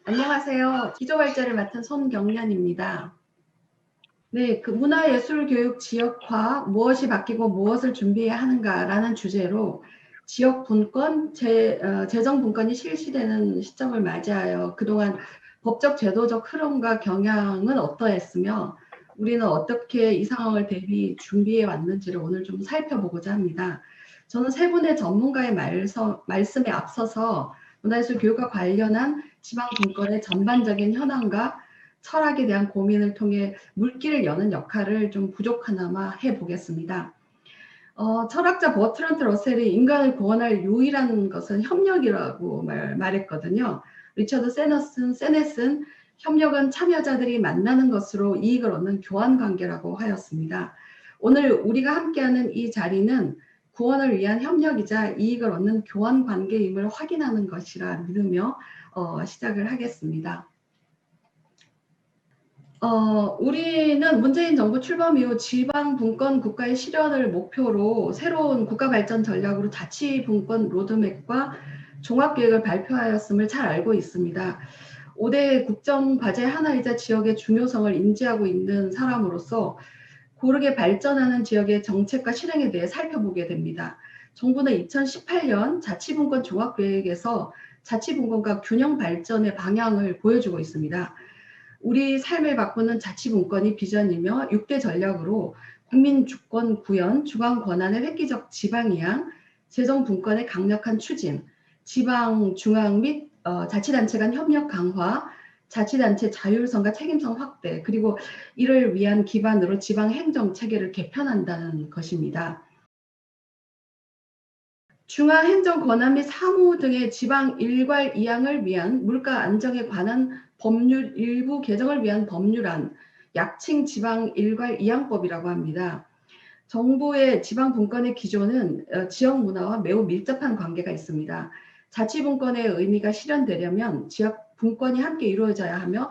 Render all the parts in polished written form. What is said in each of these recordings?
안녕하세요. 기조발전을 맡은 손경련입니다. 네, 문화예술교육 지역화, 무엇이 바뀌고 무엇을 준비해야 하는가라는 주제로 지역 분권, 재정 분권이 실시되는 시점을 맞이하여 그동안 법적 제도적 흐름과 경향은 어떠했으며 우리는 어떻게 이 상황을 준비해 왔는지를 오늘 좀 살펴보고자 합니다. 저는 세 분의 전문가의 말씀에 앞서서 문화예술 교육과 관련한 지방 분권의 전반적인 현황과 철학에 대한 고민을 통해 물길을 여는 역할을 좀 부족하나마 해보겠습니다. 철학자 버트란트 러셀이 인간을 구원할 유일한 것은 협력이라고 말했거든요. 리처드 세넷은 협력은 참여자들이 만나는 것으로 이익을 얻는 교환 관계라고 하였습니다. 오늘 우리가 함께하는 이 자리는 구원을 위한 협력이자 이익을 얻는 교환 관계임을 확인하는 것이라 믿으며 시작을 하겠습니다. 우리는 문재인 정부 출범 이후 지방 분권 국가의 실현을 목표로 새로운 국가 발전 전략으로 자치 분권 로드맵과 종합계획을 발표하였음을 잘 알고 있습니다. 5대 국정 과제 하나이자 지역의 중요성을 인지하고 있는 사람으로서 고르게 발전하는 지역의 정책과 실행에 대해 살펴보게 됩니다. 정부는 2018년 자치분권 종합계획에서 자치분권과 균형 발전의 방향을 보여주고 있습니다. 우리 삶을 바꾸는 자치분권이 비전이며 6대 전략으로 국민 주권 구현, 중앙 권한의 획기적 지방이양, 재정분권의 강력한 추진, 지방, 중앙 및 자치단체 간 협력 강화, 자치단체 자율성과 책임성 확대, 그리고 이를 위한 기반으로 지방행정체계를 개편한다는 것입니다. 중앙행정 권한 및 사무 등의 지방 일괄 이양을 위한 물가 안정에 관한 법률 일부 개정을 위한 법률안, 약칭 지방 일괄 이양법이라고 합니다. 정부의 지방 분권의 기조는 지역 문화와 매우 밀접한 관계가 있습니다. 자치분권의 의미가 실현되려면 지역 분권이 함께 이루어져야 하며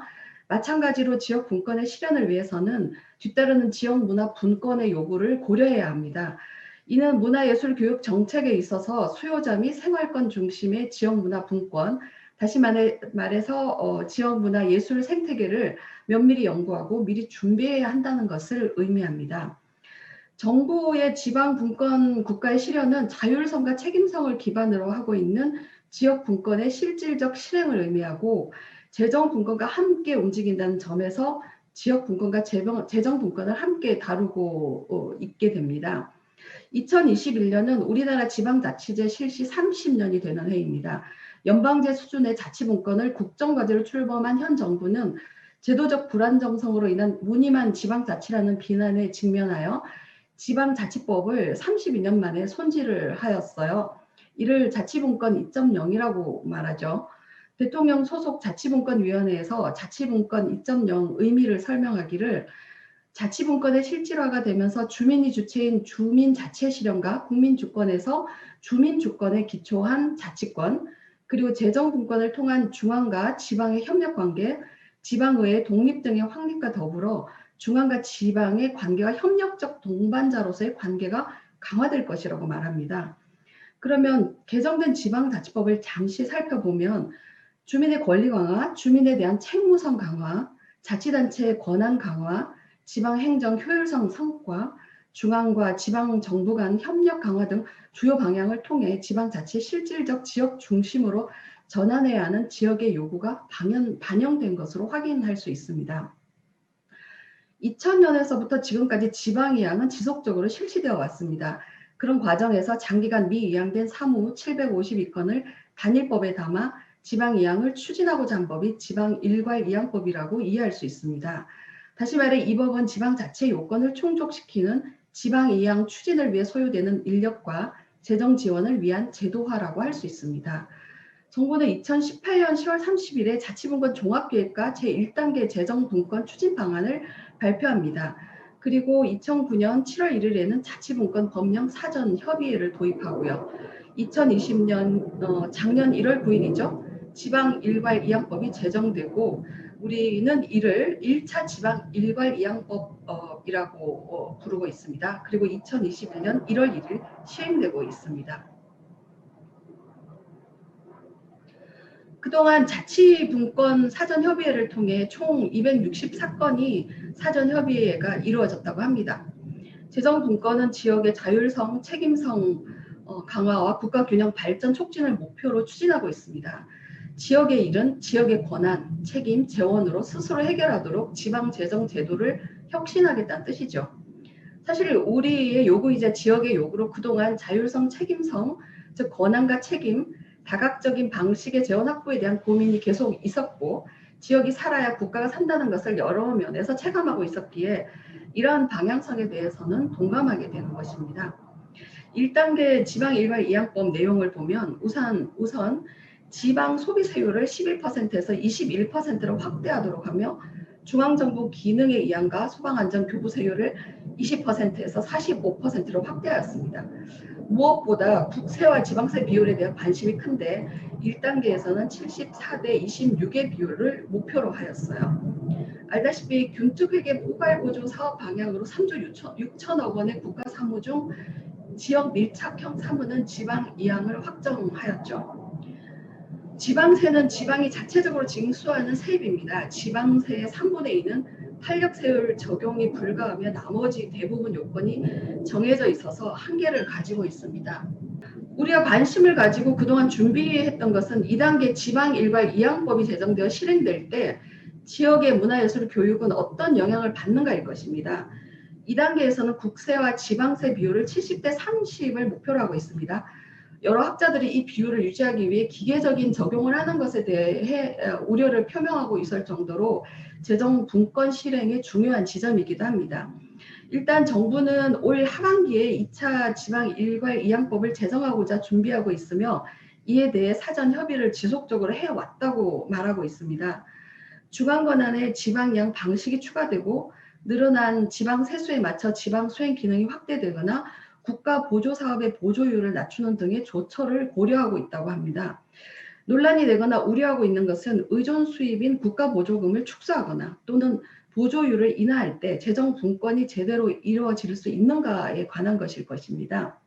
마찬가지로 지역 분권의 실현을 위해서는 뒤따르는 지역 문화 분권의 요구를 고려해야 합니다. 이는 문화예술교육 정책에 있어서 수요자 및 생활권 중심의 지역문화 분권, 다시 말해서 지역문화예술 생태계를 면밀히 연구하고 미리 준비해야 한다는 것을 의미합니다. 정부의 지방 분권 국가의 실현은 자율성과 책임성을 기반으로 하고 있는 지역 분권의 실질적 실행을 의미하고 재정 분권과 함께 움직인다는 점에서 지역 분권과 재정 분권을 함께 다루고 있게 됩니다. 2021년은 우리나라 지방자치제 실시 30년이 되는 해입니다. 연방제 수준의 자치분권을 국정과제로 출범한 현 정부는 제도적 불안정성으로 인한 무늬만 지방자치라는 비난에 직면하여 지방자치법을 32년 만에 손질을 하였어요. 이를 자치분권 2.0이라고 말하죠. 대통령 소속 자치분권위원회에서 자치분권 2.0 의미를 설명하기를 자치분권의 실질화가 되면서 주민이 주체인 주민자치실현과 국민주권에서 주민주권에 기초한 자치권, 그리고 재정분권을 통한 중앙과 지방의 협력관계, 지방의회 독립 등의 확립과 더불어 중앙과 지방의 관계가 협력적 동반자로서의 관계가 강화될 것이라고 말합니다. 그러면 개정된 지방자치법을 잠시 살펴보면 주민의 권리 강화, 주민에 대한 책무성 강화, 자치단체의 권한 강화, 지방행정 효율성 성과, 중앙과 지방정부 간 협력 강화 등 주요 방향을 통해 지방자치 실질적 지역 중심으로 전환해야 하는 지역의 요구가 반영된 것으로 확인할 수 있습니다. 2000년에서부터 지금까지 지방이양은 지속적으로 실시되어 왔습니다. 그런 과정에서 장기간 미이양된 사무 752건을 단일법에 담아 지방이양을 추진하고자 한 법이 지방일괄이양법이라고 이해할 수 있습니다. 다시 말해 이 법은 지방자치 요건을 충족시키는 지방이양 추진을 위해 소요되는 인력과 재정 지원을 위한 제도화라고 할 수 있습니다. 정부는 2018년 10월 30일에 자치분권 종합계획과 제1단계 재정분권 추진 방안을 발표합니다. 그리고 2009년 7월 1일에는 자치분권 법령 사전 협의회를 도입하고요. 2020년 작년 1월 9일이죠. 지방 일괄 이양법이 제정되고 우리는 이를 1차 지방 일괄 이양법이라고 부르고 있습니다. 그리고 2021년 1월 1일 시행되고 있습니다. 그동안 자치분권 사전협의회를 통해 총 264건이 사전협의회가 이루어졌다고 합니다. 재정분권은 지역의 자율성, 책임성 강화와 국가균형 발전 촉진을 목표로 추진하고 있습니다. 지역의 일은 지역의 권한, 책임, 재원으로 스스로 해결하도록 지방재정 제도를 혁신하겠다는 뜻이죠. 사실 우리의 요구이자 지역의 요구로 그동안 자율성, 책임성, 즉 권한과 책임, 다각적인 방식의 재원 확보에 대한 고민이 계속 있었고 지역이 살아야 국가가 산다는 것을 여러 면에서 체감하고 있었기에 이러한 방향성에 대해서는 동감하게 되는 것입니다. 1단계 지방 일괄 이양법 내용을 보면 우선 지방 소비세율을 11%에서 21%로 확대하도록 하며 중앙정부 기능의 이양과 소방안전교부세율을 20%에서 45%로 확대하였습니다. 무엇보다 국세와 지방세 비율에 대한 관심이 큰데 1단계에서는 74대 26의 비율을 목표로 하였어요. 알다시피 균특회계 포괄보조 사업 방향으로 3조 6천억 원의 국가 사무 중 지역 밀착형 사무는 지방 이양을 확정하였죠. 지방세는 지방이 자체적으로 징수하는 세입입니다. 지방세의 3분의 2는 탄력세율 적용이 불가하며 나머지 대부분 요건이 정해져 있어서 한계를 가지고 있습니다. 우리가 관심을 가지고 그동안 준비했던 것은 2단계 지방 일괄 이양법이 제정되어 실행될 때 지역의 문화예술 교육은 어떤 영향을 받는가일 것입니다. 2단계에서는 국세와 지방세 비율을 70대 30을 목표로 하고 있습니다. 여러 학자들이 이 비율을 유지하기 위해 기계적인 적용을 하는 것에 대해 우려를 표명하고 있을 정도로 재정 분권 실행의 중요한 지점이기도 합니다. 일단 정부는 올 하반기에 2차 지방 일괄 이양법을 제정하고자 준비하고 있으며 이에 대해 사전 협의를 지속적으로 해왔다고 말하고 있습니다. 중앙 권한의 지방 이양 방식이 추가되고 늘어난 지방 세수에 맞춰 지방 수행 기능이 확대되거나 국가 보조 사업의 보조율을 낮추는 등의 조처를 고려하고 있다고 합니다. 논란이 되거나 우려하고 있는 것은 의존 수입인 국가 보조금을 축소하거나 또는 보조율을 인하할 때 재정 분권이 제대로 이루어질 수 있는가에 관한 것일 것입니다.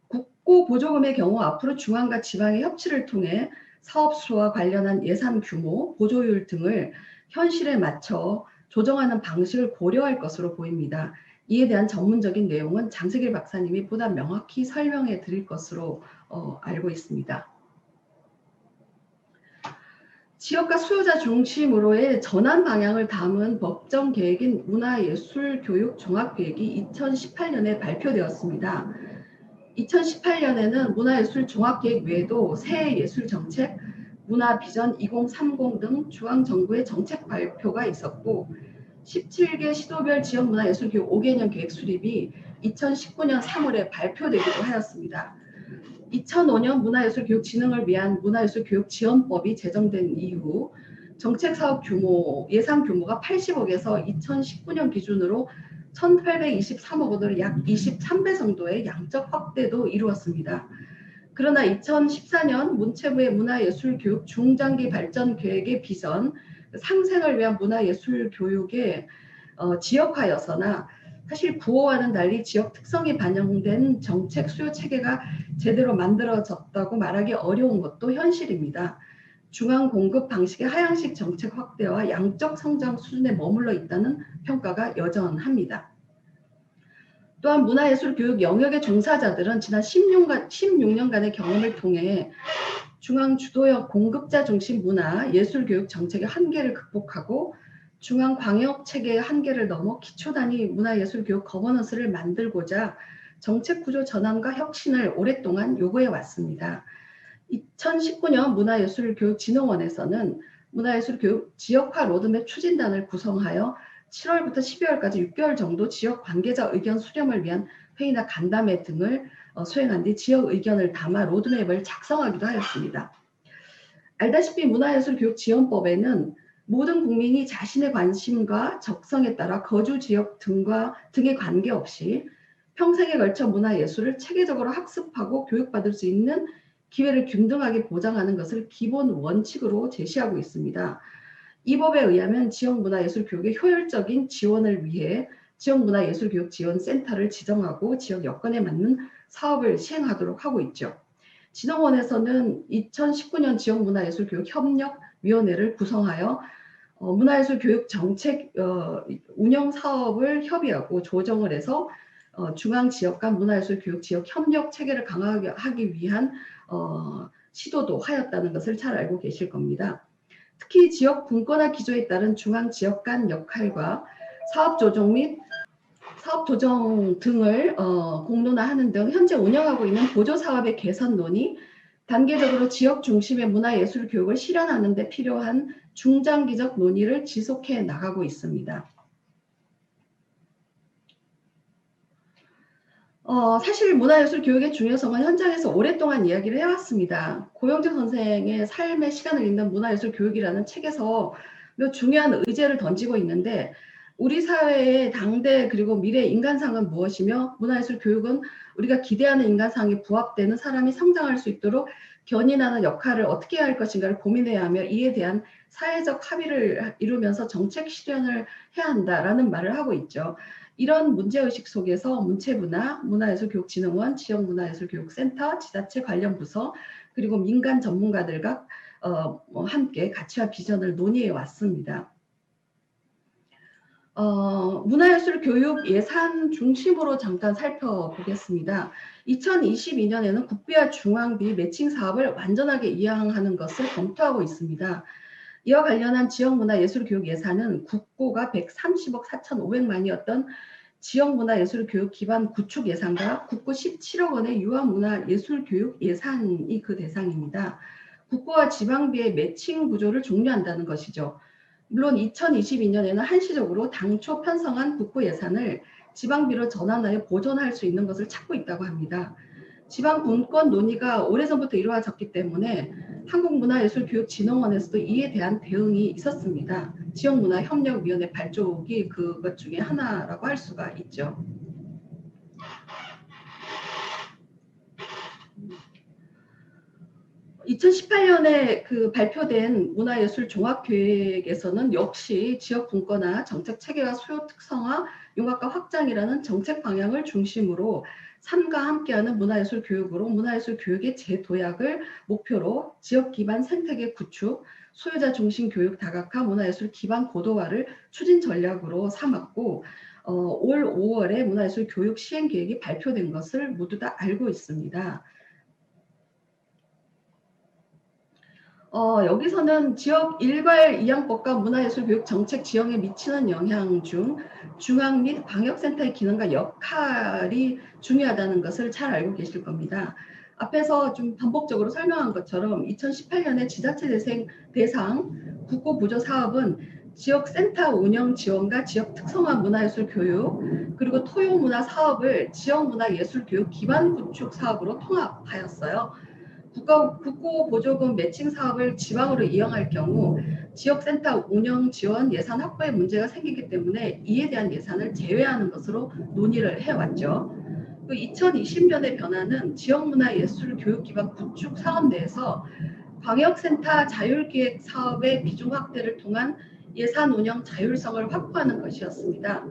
국고 보조금의 경우 앞으로 중앙과 지방의 협치를 통해 사업수와 관련한 예산 규모, 보조율 등을 현실에 맞춰 조정하는 방식을 고려할 것으로 보입니다. 이에 대한 전문적인 내용은 장세길 박사님이 보다 명확히 설명해 드릴 것으로 알고 있습니다. 지역과 수요자 중심으로의 전환 방향을 담은 법정 계획인 문화예술교육 종합계획이 2018년에 발표되었습니다. 2018년에는 문화예술 종합계획 외에도 새 예술정책, 문화비전 2030 등 중앙정부의 정책 발표가 있었고 17개 시도별 지역문화예술교육 5개년 계획 수립이 2019년 3월에 발표되기도 하였습니다. 2005년 문화예술교육진흥을 위한 문화예술교육지원법이 제정된 이후 정책사업 규모, 예산 규모가 80억에서 2019년 기준으로 1,823억 원으로 약 23배 정도의 양적 확대도 이루었습니다. 그러나 2014년 문체부의 문화예술교육 중장기 발전 계획의 비전, 상생을 위한 문화예술교육의 지역화여서나 사실 구호와는 달리 지역 특성이 반영된 정책 수요 체계가 제대로 만들어졌다고 말하기 어려운 것도 현실입니다. 중앙 공급 방식의 하향식 정책 확대와 양적 성장 수준에 머물러 있다는 평가가 여전합니다. 또한 문화예술교육 영역의 종사자들은 지난 16년간의 경험을 통해 중앙 주도형 공급자 중심 문화 예술교육 정책의 한계를 극복하고 중앙 광역 체계의 한계를 넘어 기초 단위 문화예술교육 거버넌스를 만들고자 정책 구조 전환과 혁신을 오랫동안 요구해 왔습니다. 2019년 문화예술교육진흥원에서는 문화예술교육 지역화 로드맵 추진단을 구성하여 7월부터 12월까지 6개월 정도 지역 관계자 의견 수렴을 위한 회의나 간담회 등을 수행한 뒤 지역 의견을 담아 로드맵을 작성하기도 하였습니다. 알다시피 문화예술교육지원법에는 모든 국민이 자신의 관심과 적성에 따라 거주 지역 등에 관계없이 평생에 걸쳐 문화예술을 체계적으로 학습하고 교육받을 수 있는 기회를 균등하게 보장하는 것을 기본 원칙으로 제시하고 있습니다. 이 법에 의하면 지역문화예술교육의 효율적인 지원을 위해 지역문화예술교육지원센터를 지정하고 지역 여건에 맞는 사업을 시행하도록 하고 있죠. 진흥원에서는 2019년 지역문화예술교육협력위원회를 구성하여 문화예술교육 정책 운영 사업을 협의하고 조정을 해서 중앙 지역 간 문화예술교육 지역 협력 체계를 강화하기 위한 시도도 하였다는 것을 잘 알고 계실 겁니다. 특히 지역 분권화 기조에 따른 중앙 지역 간 역할과 사업 조정 및 사업 조정 등을 공론화하는 등 현재 운영하고 있는 보조 사업의 개선 논의, 단계적으로 지역 중심의 문화예술 교육을 실현하는 데 필요한 중장기적 논의를 지속해 나가고 있습니다. 사실 문화예술 교육의 중요성은 현장에서 오랫동안 이야기를 해왔습니다. 고영재 선생의 삶의 시간을 잇는 문화예술 교육이라는 책에서 몇 중요한 의제를 던지고 있는데, 우리 사회의 당대 그리고 미래 인간상은 무엇이며 문화예술 교육은 우리가 기대하는 인간상에 부합되는 사람이 성장할 수 있도록 견인하는 역할을 어떻게 해야 할 것인가를 고민해야 하며 이에 대한 사회적 합의를 이루면서 정책 실현을 해야 한다라는 말을 하고 있죠. 이런 문제의식 속에서 문체부나 문화예술교육진흥원, 지역문화예술교육센터, 지자체 관련 부서, 그리고 민간 전문가들과 함께 가치와 비전을 논의해 왔습니다. 문화예술 교육 예산 중심으로 잠깐 살펴보겠습니다. 2022년에는 국비와 중앙비 매칭 사업을 완전하게 이양하는 것을 검토하고 있습니다. 이와 관련한 지역문화예술교육 예산은 국고가 130억 4,500만이었던 지역문화예술교육 기반 구축 예산과 국고 17억 원의 유아문화예술교육 예산이 그 대상입니다. 국고와 지방비의 매칭 구조를 종료한다는 것이죠. 물론 2022년에는 한시적으로 당초 편성한 국고 예산을 지방비로 전환하여 보존할 수 있는 것을 찾고 있다고 합니다. 지방 분권 논의가 오래전부터 이루어졌기 때문에 한국문화예술교육진흥원에서도 이에 대한 대응이 있었습니다. 지역문화협력위원회 발족이 그것 중에 하나라고 할 수가 있죠. (2018년에) 그 발표된 문화예술 종합계획에서는 역시 지역 분권화, 정책 체계와 수요 특성화, 융합과 확장이라는 정책 방향을 중심으로 삶과 함께하는 문화예술 교육으로 문화예술 교육의 재도약을 목표로 지역 기반 생태계 구축, 소유자 중심 교육 다각화, 문화예술 기반 고도화를 추진 전략으로 삼았고 올 5월에 문화예술 교육 시행 계획이 발표된 것을 모두 다 알고 있습니다. 여기서는 지역 일괄 이양법과 문화예술교육 정책 지형에 미치는 영향 중 중앙 및 광역센터의 기능과 역할이 중요하다는 것을 잘 알고 계실 겁니다. 앞에서 좀 반복적으로 설명한 것처럼 2018년에 지자체 대상 국고 보조 사업은 지역센터 운영 지원과 지역 특성화 문화예술 교육, 그리고 토요문화 사업을 지역문화예술교육 기반 구축 사업으로 통합하였어요. 국고 보조금 매칭 사업을 지방으로 이용할 경우 지역센터 운영 지원 예산 확보에 문제가 생기기 때문에 이에 대한 예산을 제외하는 것으로 논의를 해왔죠. 2020년의 변화는 지역문화예술 교육기반 구축 사업 내에서 광역센터 자율기획 사업의 비중 확대를 통한 예산 운영 자율성을 확보하는 것이었습니다.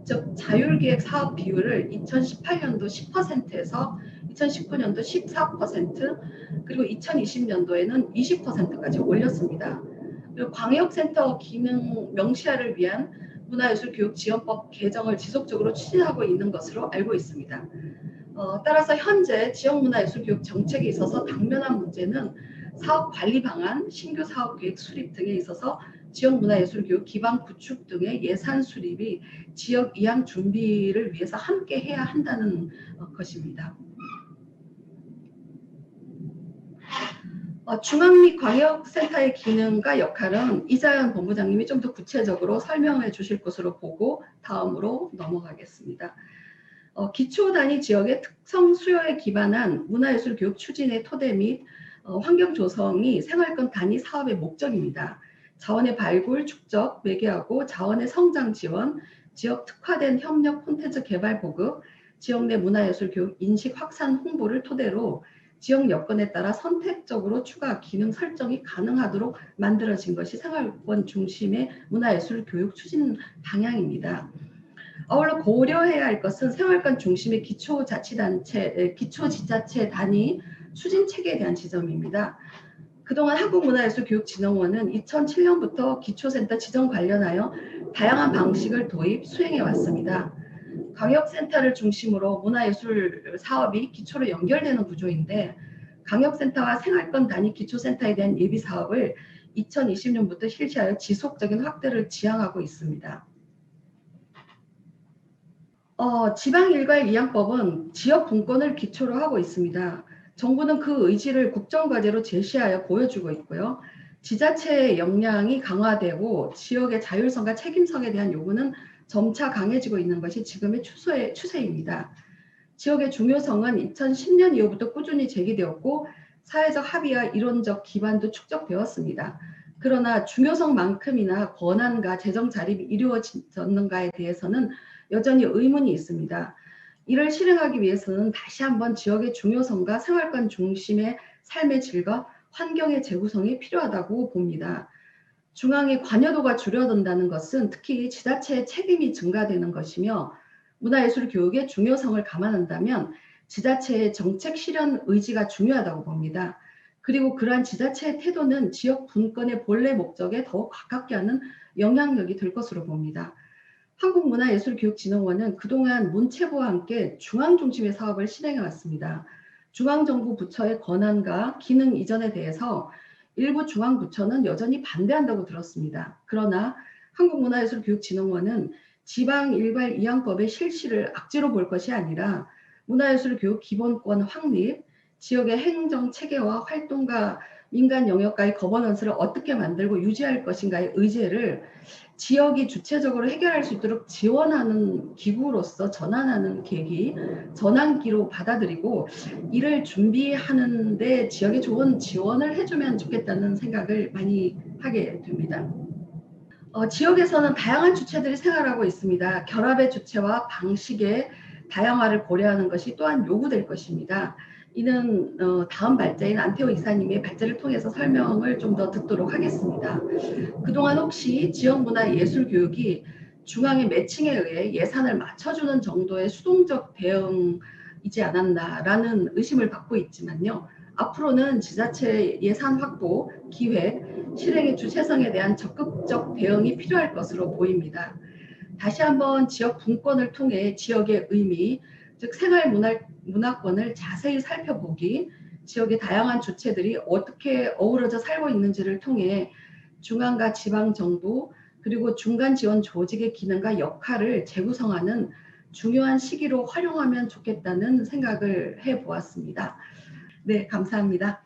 즉 자율기획 사업 비율을 2018년도 10%에서 2019년도 14%, 그리고 2020년도에는 20%까지 올렸습니다. 그리고 광역센터 기능 명시화를 위한 문화예술교육지원법 개정을 지속적으로 추진하고 있는 것으로 알고 있습니다. 따라서 현재 지역문화예술교육 정책에 있어서 당면한 문제는 사업 관리 방안, 신규 사업 계획 수립 등에 있어서 지역문화예술교육 기반 구축 등의 예산 수립이 지역 이양 준비를 위해서 함께 해야 한다는 것입니다. 중앙 및 광역센터의 기능과 역할은 이자연 본부장님이 좀 더 구체적으로 설명해 주실 것으로 보고 다음으로 넘어가겠습니다. 기초 단위 지역의 특성 수요에 기반한 문화예술 교육 추진의 토대 및 환경 조성이 생활권 단위 사업의 목적입니다. 자원의 발굴, 축적, 매개하고 자원의 성장 지원, 지역 특화된 협력 콘텐츠 개발 보급, 지역 내 문화예술 교육 인식 확산 홍보를 토대로 지역 여건에 따라 선택적으로 추가 기능 설정이 가능하도록 만들어진 것이 생활권 중심의 문화예술 교육 추진 방향입니다. 아울러 고려해야 할 것은 생활권 중심의 기초지자체 단위 추진 체계에 대한 지점입니다. 그동안 한국문화예술교육진흥원은 2007년부터 기초센터 지정 관련하여 다양한 방식을 도입, 수행해 왔습니다. 강역센터를 중심으로 문화예술 사업이 기초로 연결되는 구조인데, 강역센터와 생활권 단위 기초센터에 대한 예비 사업을 2020년부터 실시하여 지속적인 확대를 지향하고 있습니다. 지방일괄이양법은 지역 분권을 기초로 하고 있습니다. 정부는 그 의지를 국정과제로 제시하여 보여주고 있고요. 지자체의 역량이 강화되고 지역의 자율성과 책임성에 대한 요구는 점차 강해지고 있는 것이 지금의 추세입니다. 지역의 중요성은 2010년 이후부터 꾸준히 제기되었고 사회적 합의와 이론적 기반도 축적되었습니다. 그러나 중요성만큼이나 권한과 재정 자립이 이루어졌는가에 대해서는 여전히 의문이 있습니다. 이를 실행하기 위해서는 다시 한번 지역의 중요성과 생활권 중심의 삶의 질과 환경의 재구성이 필요하다고 봅니다. 중앙의 관여도가 줄어든다는 것은 특히 지자체의 책임이 증가되는 것이며, 문화예술 교육의 중요성을 감안한다면 지자체의 정책 실현 의지가 중요하다고 봅니다. 그리고 그러한 지자체의 태도는 지역 분권의 본래 목적에 더욱 가깝게 하는 영향력이 될 것으로 봅니다. 한국문화예술교육진흥원은 그동안 문체부와 함께 중앙 중심의 사업을 실행해 왔습니다. 중앙정부 부처의 권한과 기능 이전에 대해서 일부 중앙부처는 여전히 반대한다고 들었습니다. 그러나 한국문화예술교육진흥원은 지방일괄이양법의 실시를 악재로 볼 것이 아니라 문화예술교육 기본권 확립, 지역의 행정체계와 활동가 민간 영역과의 거버넌스를 어떻게 만들고 유지할 것인가의 의제를 지역이 주체적으로 해결할 수 있도록 지원하는 기구로서 전환하는 계기, 전환기로 받아들이고 이를 준비하는데 지역에 좋은 지원을 해주면 좋겠다는 생각을 많이 하게 됩니다. 지역에서는 다양한 주체들이 생활하고 있습니다. 결합의 주체와 방식의 다양화를 고려하는 것이 또한 요구될 것입니다. 이는 다음 발제인 안태호 이사님의 발제를 통해서 설명을 좀 더 듣도록 하겠습니다. 그동안 혹시 지역문화예술교육이 중앙의 매칭에 의해 예산을 맞춰주는 정도의 수동적 대응이지 않았나라는 의심을 받고 있지만요. 앞으로는 지자체 예산 확보, 기획, 실행의 주체성에 대한 적극적 대응이 필요할 것으로 보입니다. 다시 한번 지역 분권을 통해 지역의 의미, 즉 생활문화권을 자세히 살펴보기, 지역의 다양한 주체들이 어떻게 어우러져 살고 있는지를 통해 중앙과 지방정부 그리고 중간 지원 조직의 기능과 역할을 재구성하는 중요한 시기로 활용하면 좋겠다는 생각을 해보았습니다. 네, 감사합니다.